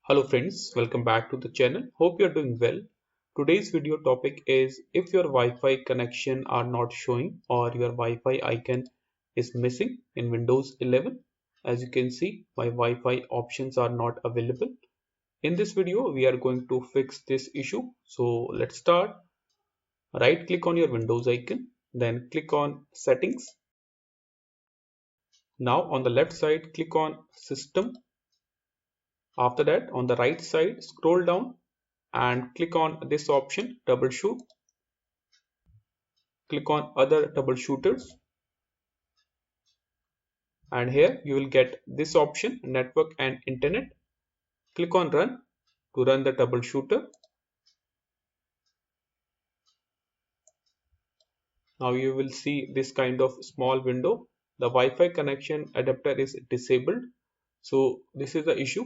Hello friends, welcome back to the channel. Hope you're doing well. Today's video topic is if your Wi-Fi connection are not showing or your Wi-Fi icon is missing in Windows 11. As you can see, my Wi-Fi options are not available. In this video, we are going to fix this issue. So let's start. Right click on your Windows icon, then click on Settings. Now on the left side, click on System. After that, on the right side, scroll down and click on this option, troubleshoot. Click on other troubleshooters, and here you will get this option, network and internet. Click on run to run the troubleshooter. Now you will see this kind of small window. The Wi-Fi connection adapter is disabled, so this is the issue.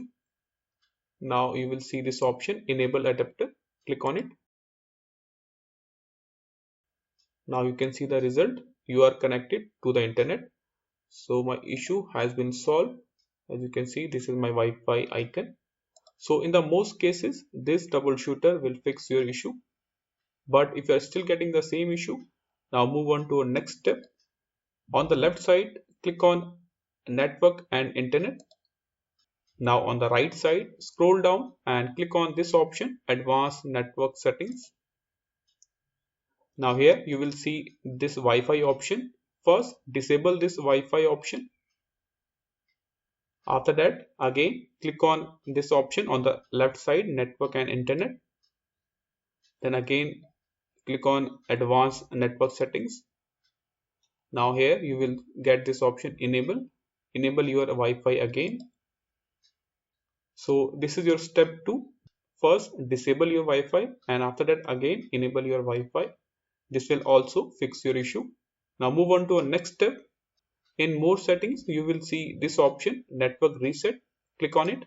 Now you will see this option, enable adapter. Click on it. Now you can see the result. You are connected to the internet. So my issue has been solved. As you can see, this is my Wi-Fi icon. So in the most cases, this troubleshooter will fix your issue. But if you are still getting the same issue, now move on to our next step. On the left side, click on network and internet. Now on the right side, scroll down and click on this option, advanced network settings. Now here you will see this Wi-Fi option. First, disable this Wi-Fi option. After that, again click on this option on the left side, network and internet. Then again click on advanced network settings. Now here you will get this option, enable your Wi-Fi again. So this is your step 2. First disable your Wi-Fi and after that again enable your Wi-Fi. This will also fix your issue. Now move on to our next step. In more settings you will see this option, network reset. Click on it.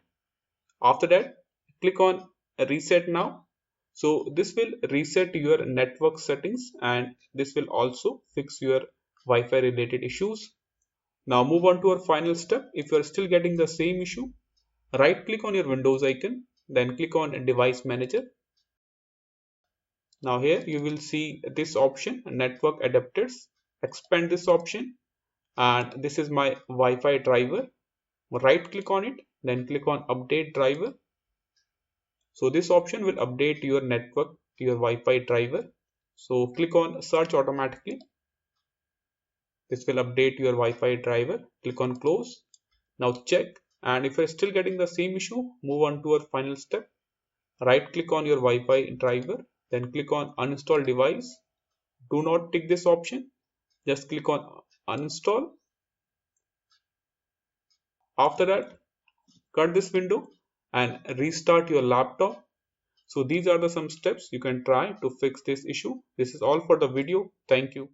After that click on reset now. So this will reset your network settings and this will also fix your Wi-Fi related issues. Now move on to our final step. If you are still getting the same issue, right click on your Windows icon, then click on device manager. Now here you will see this option, network adapters. Expand this option and this is my Wi-Fi driver. Right click on it, then click on update driver. So this option will update your network, your Wi-Fi driver. So click on search automatically. This will update your Wi-Fi driver. Click on close. Now check, and if you're still getting the same issue, move on to our final step. Right click on your Wi-Fi driver, then click on uninstall device. Do not tick this option. Just click on uninstall. After that, cut this window and restart your laptop. So these are the some steps you can try to fix this issue. This is all for the video. Thank you.